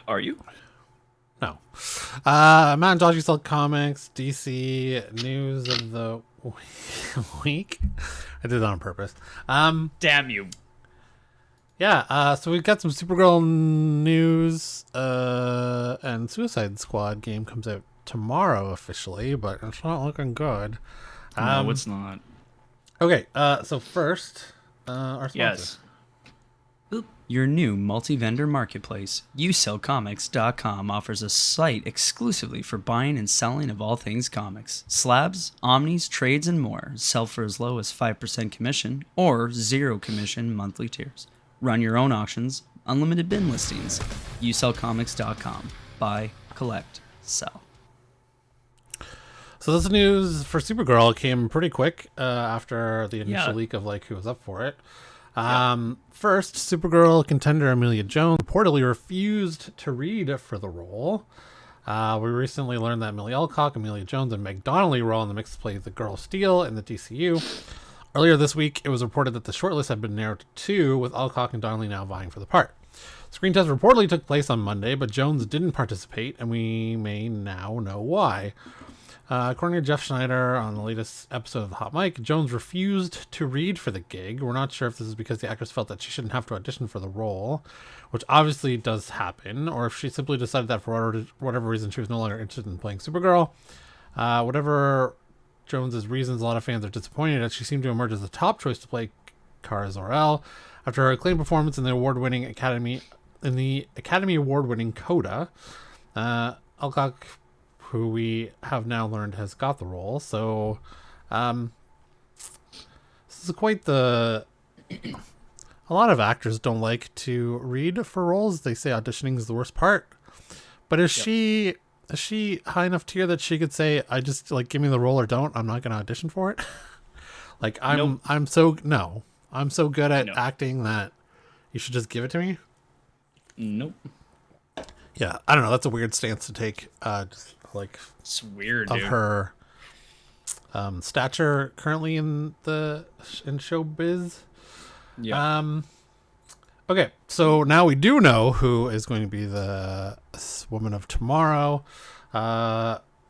Are you? No. Matt and Josh, you sell comics. DC news of the week. I did that on purpose. Damn you. Yeah, so we've got some Supergirl news, and Suicide Squad game comes out tomorrow officially, but it's not looking good. No, it's not. Okay, so first, our sponsor. Yes. Your new multi-vendor marketplace, YouSellComics.com, offers a site exclusively for buying and selling of all things comics. Slabs, omnis, trades, and more. Sell for as low as 5% commission or 0 commission monthly tiers. Run your own auctions, unlimited bin listings. YouSellComics.com. Buy, collect, sell. So this news for Supergirl came pretty quick after the initial leak of like who was up for it. First, Supergirl contender Amelia Jones reportedly refused to read for the role. We recently learned that Millie Alcock, Amelia Jones, and Meg Donnelly were all in the mix to play the Girl of Steel in the DCU. Earlier this week, it was reported that the shortlist had been narrowed to 2, with Alcock and Donnelly now vying for the part. Screen test reportedly took place on Monday, but Jones didn't participate, and we may now know why. According to Jeff Schneider on the latest episode of The Hot Mic, Jones refused to read for the gig. We're not sure if this is because the actress felt that she shouldn't have to audition for the role, which obviously does happen, or if she simply decided that for whatever reason she was no longer interested in playing Supergirl. Whatever Jones's reasons, a lot of fans are disappointed as she seemed to emerge as the top choice to play Kara Zor-El after her acclaimed performance in the Academy Award-winning Coda. Alcock, who we have now learned has got the role. So this is quite a lot of actors don't like to read for roles. They say auditioning is the worst part. But is she high enough tier that she could say, I just like give me the role or don't, I'm not going to audition for it? Like I'm so good at acting that you should just give it to me. Nope. Yeah, I don't know. That's a weird stance to take. Just like it's weird, of dude. Her stature currently in showbiz. Yeah. Okay, so now we do know who is going to be the woman of tomorrow.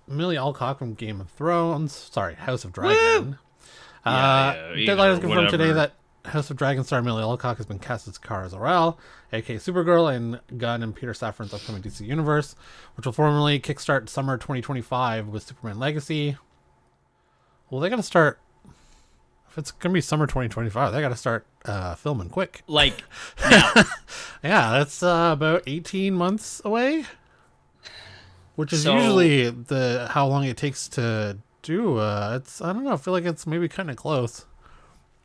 Millie Alcock from Game of Thrones. Sorry, House of Dragon. Deadline has confirmed today that House of Dragon star Millie Alcock has been cast as Kara Zor-El, aka Supergirl, in Gunn and Peter Safran's upcoming DC universe, which will formally kickstart summer 2025 with Superman Legacy. Well, they got to start. If it's gonna be summer 2025, they got to start filming quick. Like now. Yeah, that's about 18 months away, which is usually how long it takes to do. It's I don't know. I feel like it's maybe kind of close.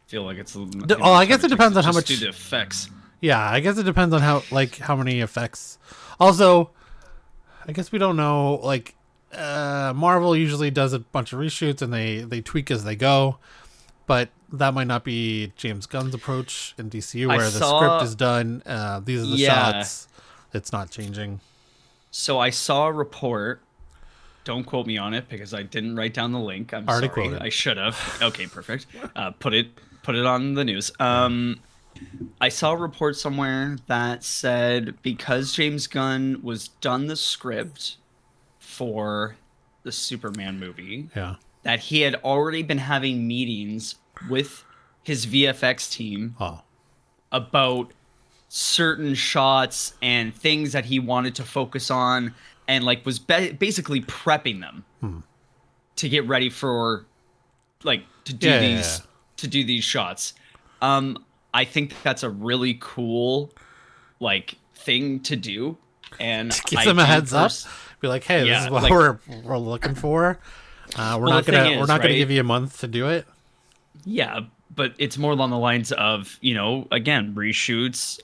Feel like it's. Well, I guess it depends on how much. Do the effects. Yeah, I guess it depends on how many effects. Also, I guess we don't know. Like, Marvel usually does a bunch of reshoots and they tweak as they go, but that might not be James Gunn's approach in DCU, where the script is done. These are the shots. It's not changing. So I saw a report. Don't quote me on it because I didn't write down the link. I'm already sorry. Quoted. I should have. Okay, perfect. Put it on the news. I saw a report somewhere that said because James Gunn was done the script for the Superman movie, that he had already been having meetings with his VFX team about certain shots and things that he wanted to focus on, and like was basically prepping them to get ready for to do these shots. I think that's a really cool thing to do, and give them a heads up. Be like, hey, this is what we're looking for. We're not gonna give you a month to do it. Yeah, but it's more along the lines of again reshoots.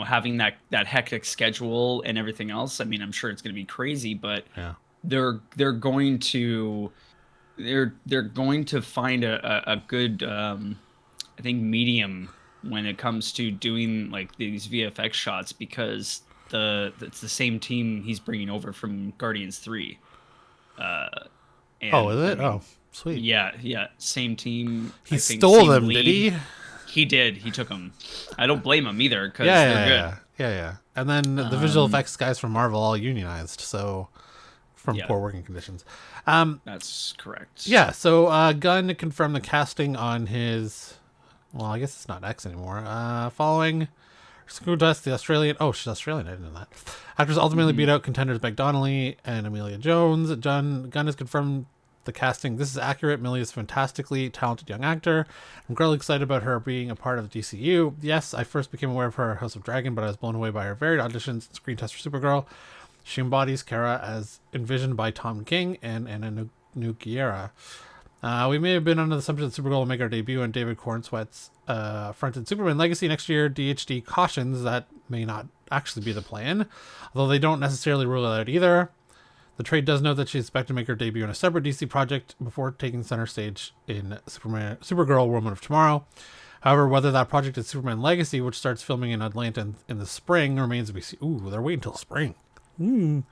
Having that hectic schedule and everything else. I mean, I'm sure it's going to be crazy, but they're going to find a good I think medium when it comes to doing these VFX shots, because it's the same team he's bringing over from Guardians 3. Is it? Oh, sweet. Yeah, same team. He stole them, did he? He did. He took them. I don't blame him either, because they're good. Yeah. And then the visual effects guys from Marvel all unionized, so from poor working conditions. That's correct. Yeah, so Gunn confirmed the casting on his... Well, I guess it's not X anymore. Following Screwdust, the Australian... Oh, she's Australian, I didn't know that. Actors ultimately beat out contenders Meg Donnelly and Amelia Jones. Gunn has confirmed the casting. This is accurate. Millie is a fantastically talented young actor. I'm incredibly excited about her being a part of the DCU. Yes, I first became aware of her House of Dragon, but I was blown away by her varied auditions and screen tests for Supergirl. She embodies Kara as envisioned by Tom King and Anna Nogueira. We may have been under the assumption that Supergirl will make her debut on David Cornsweet's fronted Superman Legacy next year. DHD cautions that may not actually be the plan, although they don't necessarily rule it out either. The trade does note that she's expected to make her debut in a separate DC project before taking center stage in Supergirl Woman of Tomorrow. However, whether that project is Superman Legacy, which starts filming in Atlanta in the spring, remains to be seen. Ooh, they're waiting until spring. What do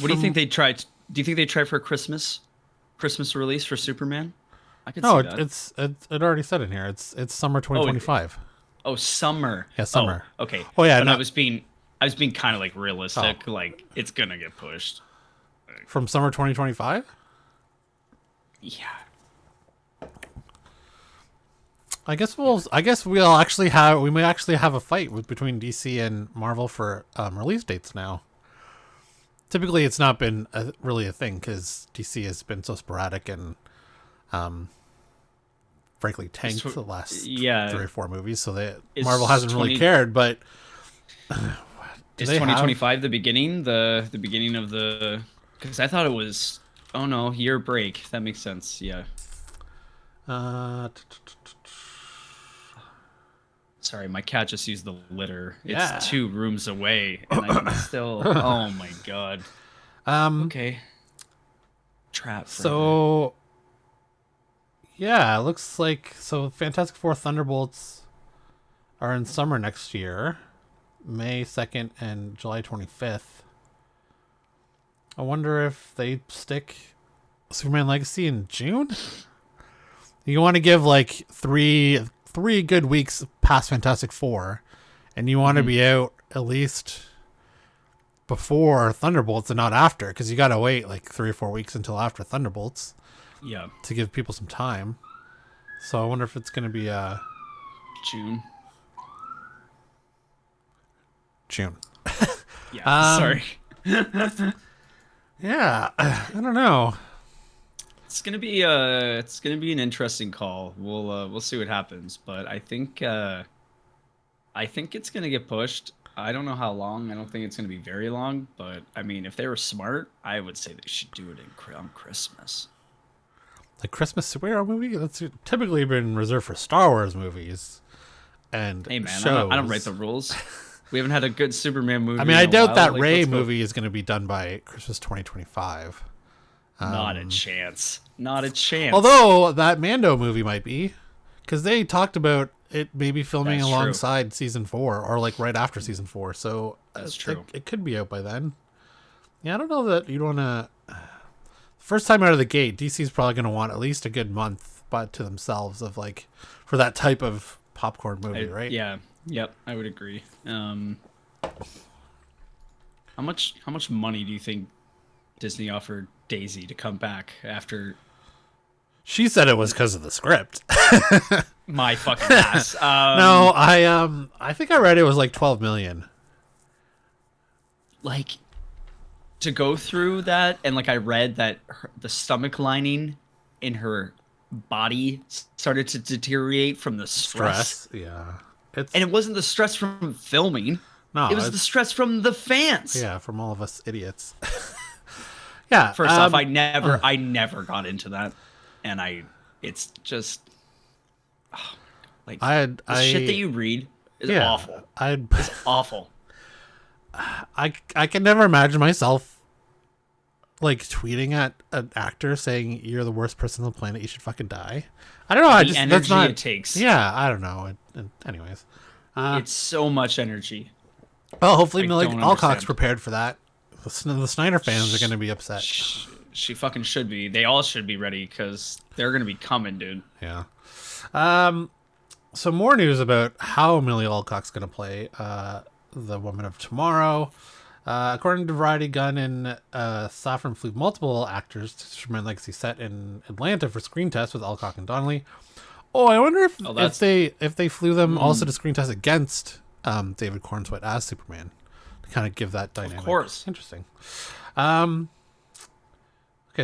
you think they tried? Do you think they tried for a Christmas release for Superman? I could see that. It already said in here. It's summer 2025. Oh, summer. Yeah, summer. Oh, okay. Oh yeah, but I was being kind of like realistic. Oh. Like it's gonna get pushed. From summer 2025? Yeah. I guess we may actually have a fight between DC and Marvel for release dates now. Typically, it's not been really a thing because DC has been so sporadic and, frankly, tanked the last 3 or 4 movies. So Marvel hasn't really cared. But is 2025 the beginning? The beginning of the? Because I thought it was. Oh no, year break. That makes sense. Yeah. Sorry, my cat just used the litter. It's 2 rooms away, and I can still. Oh my god. Okay. Trap. So. Yeah, it looks like Fantastic Four Thunderbolts are in summer next year, May 2nd and July 25th. I wonder if they stick Superman Legacy in June. You want to give like three good weeks past Fantastic Four, and you want to be out at least before Thunderbolts and not after, because you got to wait like 3 or 4 weeks until after Thunderbolts. Yeah. To give people some time. So I wonder if it's going to be June. Yeah. Sorry. Yeah. I don't know. It's gonna be an interesting call. We'll see what happens, but I think it's gonna get pushed. I don't know how long. I don't think it's gonna be very long, but I mean, if they were smart, I would say they should do it on Christmas. The Christmas superhero movie? That's typically been reserved for Star Wars movies and hey man, shows. I don't write the rules. We haven't had a good Superman movie. I mean, I doubt that Ray movie is going to be done by Christmas 2025. Not a chance. Not a chance. Although that Mando movie might be, because they talked about it maybe filming That's alongside season 4 or like right after season 4. So that's true. It could be out by then. Yeah, I don't know that you'd want to. First time out of the gate, DC's probably going to want at least a good month, but to themselves of like for that type of popcorn movie, right? Yeah. Yep, I would agree. How much money do you think Disney offered Daisy to come back after? She said it was because of the script. My fucking ass. No, I think I read it was like 12 million. Like to go through that, and like I read that the stomach lining in her body started to deteriorate from the stress. Yeah. And it wasn't the stress from filming. No, it was the stress from the fans. Yeah, from all of us idiots. Yeah. First off, I never got into that, and it's just like the shit that you read is awful. It's awful. I can never imagine myself like tweeting at an actor saying you're the worst person on the planet. You should fucking die. I don't know. The energy it takes. Yeah, I don't know. Anyways, it's so much energy. Well, hopefully Millie Alcock's prepared for that. The Snyder fans are going to be upset. She fucking should be. They all should be ready because they're going to be coming, dude. Yeah. So more news about how Amelia Alcock's going to play the Woman of Tomorrow. According to Variety, Gunn and Safran flew multiple actors to Superman Legacy set in Atlanta for screen tests with Alcock and Donnelly. Oh, I wonder if they flew them also to screen test against David Cornsweet as Superman to kind of give that dynamic. Of course. Interesting. Okay,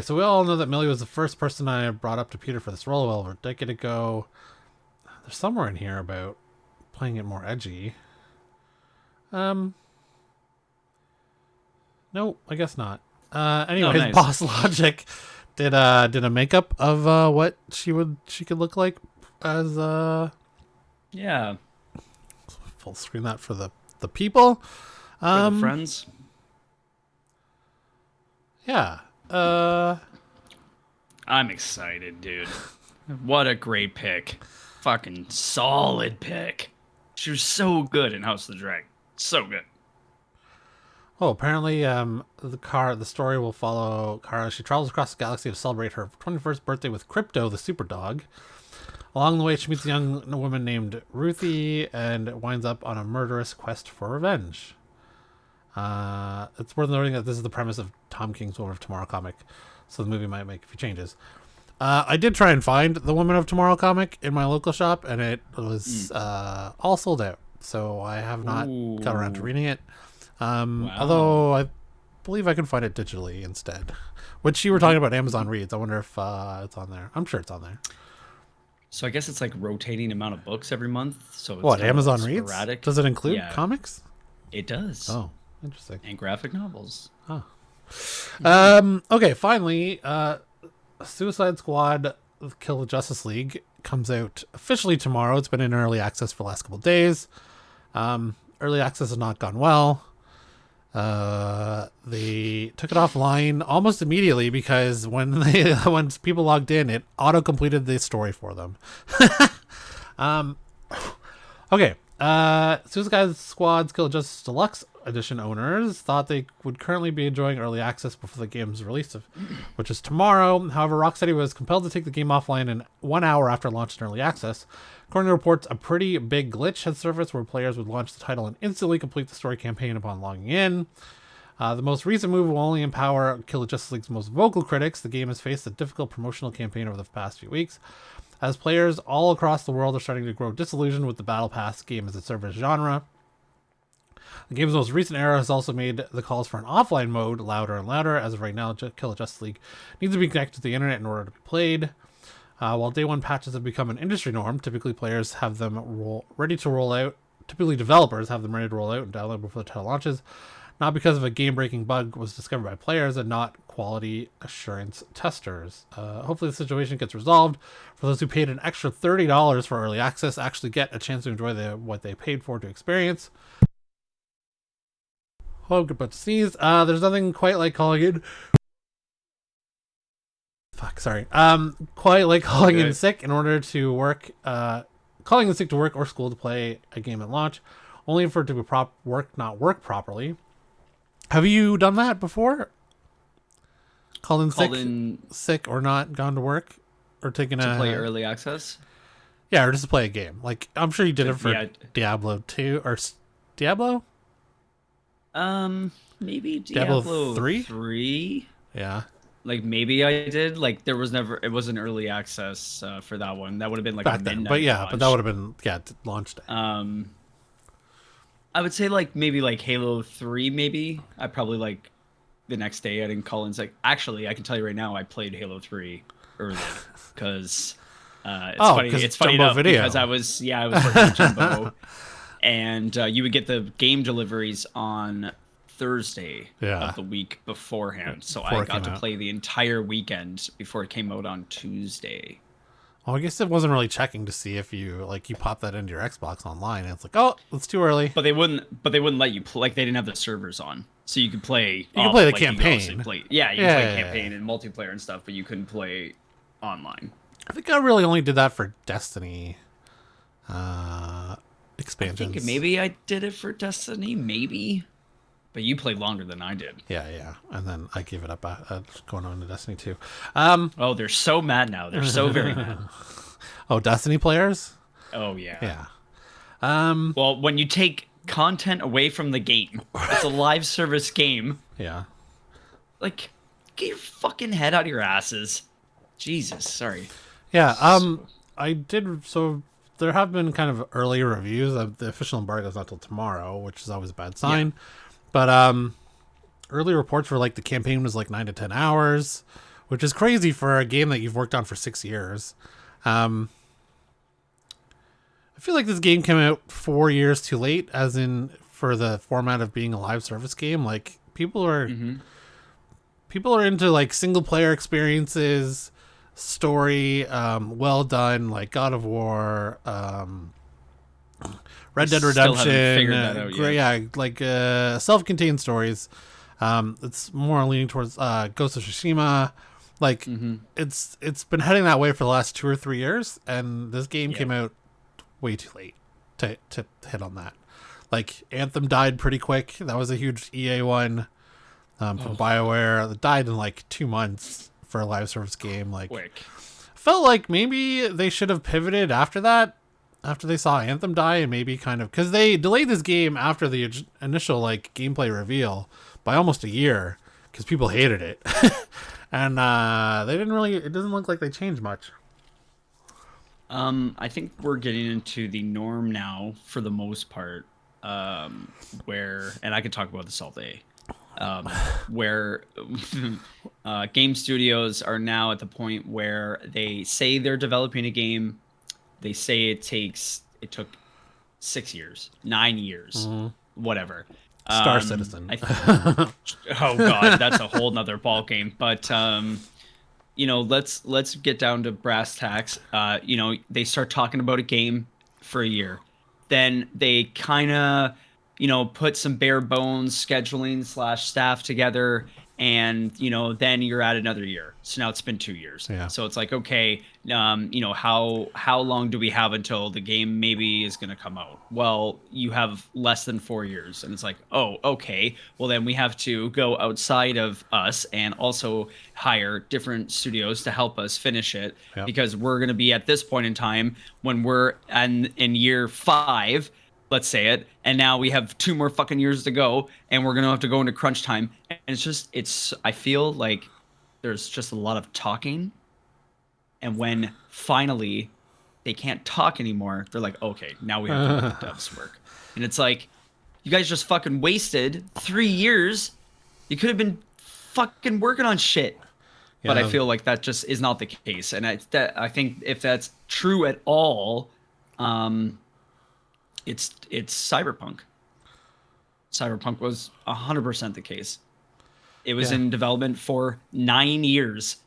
so we all know that Millie was the first person I brought up to Peter for this role over a decade ago. There's somewhere in here about playing it more edgy. No, I guess not. Anyways, nice. Boss Logic did a makeup of what she could look like as Yeah. full screen that for the people. For the friends. Yeah. I'm excited, dude. What a great pick. Fucking solid pick. She was so good in House of the Dragon. So good. Oh, apparently, the story will follow Kara. She travels across the galaxy to celebrate her 21st birthday with Crypto, the super dog. Along the way, she meets a young woman named Ruthie and winds up on a murderous quest for revenge. It's worth noting that this is the premise of Tom King's Woman of Tomorrow comic, so the movie might make a few changes. I did try and find the Woman of Tomorrow comic in my local shop, and it was all sold out, so I have not got around to reading it. Wow. Although I believe I can find it digitally instead. Which you were talking about Amazon Reads. I wonder if it's on there. I'm sure it's on there. So I guess it's like rotating amount of books every month. So it's What, kind of Amazon like Reads? sporadic. Does it include comics? It does. Oh, interesting. And graphic novels. Okay, finally, Suicide Squad Kill the Justice League comes out officially tomorrow. It's been in early access for the last couple of days. Early access has not gone well. They took it offline almost immediately because when people logged in, it auto completed the story for them. Okay. Suicide Squad's Kill Justice Deluxe Edition owners thought they would currently be enjoying early access before the game's release, which is tomorrow. However, Rocksteady was compelled to take the game offline in 1 hour after launch in early access. According to reports, a pretty big glitch had surfaced where players would launch the title and instantly complete the story campaign upon logging in. The most recent move will only empower Kill the Justice League's most vocal critics. The game has faced a difficult promotional campaign over the past few weeks, as players all across the world are starting to grow disillusioned with the Battle Pass game as a service genre. The game's most recent era has also made the calls for an offline mode louder and louder. As of right now, Kill the Justice League needs to be connected to the internet in order to be played. While day one patches have become an industry norm, typically players have them ready to roll out. Typically developers have them ready to roll out and download before the title launches, not because of a game-breaking bug was discovered by players and not quality assurance testers. Hopefully the situation gets resolved. For those who paid an extra $30 for early access, actually get a chance to enjoy what they paid for to experience. Oh, good about to sneeze. There's nothing quite like calling it. Quite like calling in sick in order to work. Calling in sick to work or school to play a game at launch, only for it to be not work properly. Have you done that before? Called in sick or not gone to work or taken to play early access? Yeah, or just to play a game. Like I'm sure you did it for Diablo 2 or Diablo. Maybe Diablo 3. Yeah. Like maybe I did. Like it wasn't early access for that one. That would have been like back a then. midnight But yeah, launch. but that would have been launch day. I would say like maybe like Halo 3 maybe. I probably like the next day I didn't call in sick. Actually, I can tell you right now I played Halo 3 early because it's funny enough Video. because I was working at Jumbo and you would get the game deliveries on Thursday of the week beforehand. So I got to play the entire weekend before it came out on Tuesday. Well, I guess it wasn't really checking to see if you pop that into your Xbox online and it's like, oh, it's too early. But they wouldn't let you play. Like they didn't have the servers on, so you could play. You could play the like, campaign. You could play campaign and multiplayer and stuff, but you couldn't play online. I think I really only did that for Destiny expansions. I think maybe I did it for Destiny, maybe. But you played longer than I did. Yeah. And then I gave it up going on to Destiny 2. Oh, they're so mad now. They're so very mad. Oh, Destiny players? Oh yeah. Yeah. Well, when you take content away from the game, it's a live service game. Yeah. Like, get your fucking head out of your asses. Jesus, sorry. Yeah. So, I did. So there have been kind of early reviews. The official embargo is not till tomorrow, which is always a bad sign. yeah. But early reports were like the campaign was like 9 to 10 hours, which is crazy for a game that you've worked on for 6 years. I feel like this game came out 4 years too late, as in for the format of being a live service game. Like people are into like single player experiences, story, well done, like God of War, Red Dead Still haven't Redemption, figured that out yet. yeah, like self-contained stories. It's more leaning towards Ghost of Tsushima. Like it's been heading that way for the last 2 or 3 years, and this game came out way too late to hit on that. Like Anthem died pretty quick. That was a huge EA one from BioWare. It died in like 2 months for a live service game. Like Quick. felt like maybe they should have pivoted after that, after they saw Anthem die, and maybe kind of because they delayed this game after the initial like gameplay reveal by almost a year because people hated it. And they didn't really, it doesn't look like they changed much. I think we're getting into the norm now for the most part, where, and I could talk about this all day, where game studios are now at the point where they say they're developing a game. They say it took 6 years, 9 years, whatever. Star Citizen. Oh God, that's a whole nother ball game. But let's get down to brass tacks. They start talking about a game for a year, then they kind of, put some bare bones scheduling / staff together, and then you're at another year. So now it's been 2 years. Yeah. So it's like, okay, how long do we have until the game maybe is going to come out? Well, you have less than 4 years, and it's like, oh, okay. Well, then we have to go outside of us and also hire different studios to help us finish it, because we're going to be at this point in time when we're in year 5. Let's say it, and now we have 2 more fucking years to go, and we're gonna have to go into crunch time. And I feel like there's just a lot of talking, and when finally they can't talk anymore, they're like, okay, now we have to let the devs work. And it's like, you guys just fucking wasted 3 years. You could have been fucking working on shit. But I feel like that just is not the case, and I think if that's true at all, it's Cyberpunk. Cyberpunk was 100% the case. It was in development for 9 years.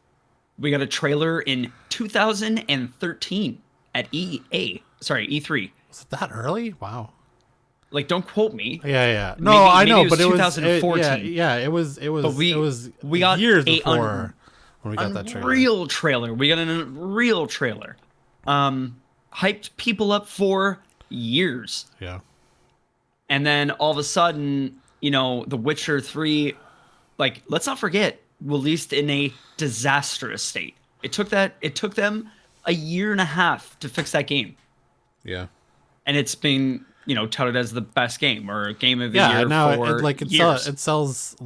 We got a trailer in 2013 at E3. Was it that early? Wow. Like, don't quote me. Yeah. No, I know, but it was 2014. It was. But we got years before when we got that trailer. Real trailer. We got a real trailer. Hyped people up for years. Yeah. And then all of a sudden, The Witcher 3, like, let's not forget, released in a disastrous state. It took them a year and a half to fix that game. Yeah. And it's been, touted as the best game or game of the year now for years. It sells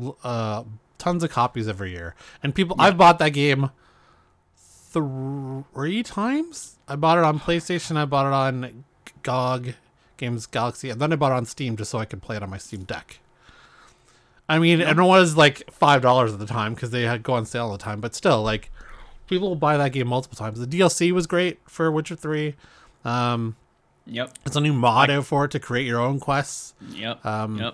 tons of copies every year. And I've bought that game 3 times. I bought it on PlayStation, I bought it on GOG, Games Galaxy, and then I bought it on Steam just so I could play it on my Steam Deck. I mean, and it was like $5 at the time because they go on sale all the time, but still, like, people will buy that game multiple times. The DLC was great for Witcher 3. Yep. It's a new mod out for it to create your own quests. Yep. But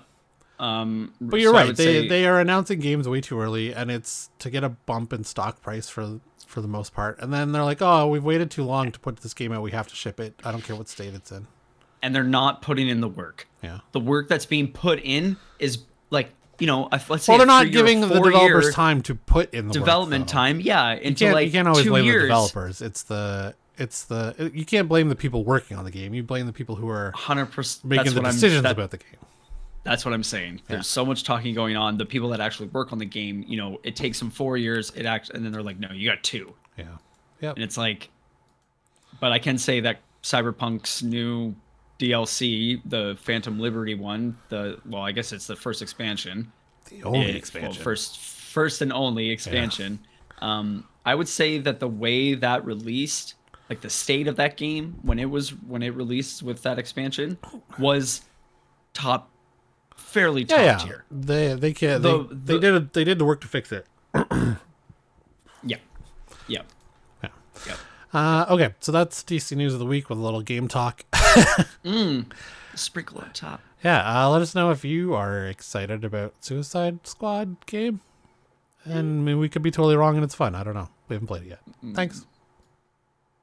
you're right. They are announcing games way too early, and it's to get a bump in stock price for the most part. And then they're like, oh, we've waited too long to put this game out. We have to ship it. I don't care what state it's in. And they're not putting in the work. Yeah. The work that's being put in is like, let's say. Well, they're not giving the developers time to put in the development time. Yeah. You can't always blame 2 years. the developers. You can't blame the people working on the game. You blame the people who are 100% making the decisions about the game. That's what I'm saying. There's so much talking going on. The people that actually work on the game, it takes them 4 years. And then they're like, no, you got 2. Yeah. Yep. And it's like, but I can say that Cyberpunk's new DLC, the Phantom Liberty one. I guess it's the first expansion. The only expansion. Well, first and only expansion. Yeah. I would say that the way that released, like the state of that game when it released with that expansion, was fairly top tier. They did the work to fix it. Yeah. Yeah. Okay, so that's DC News of the Week with a little game talk. Sprinkle on top. Yeah, let us know if you are excited about Suicide Squad game. And I mean, we could be totally wrong and it's fun. I don't know. We haven't played it yet. Thanks.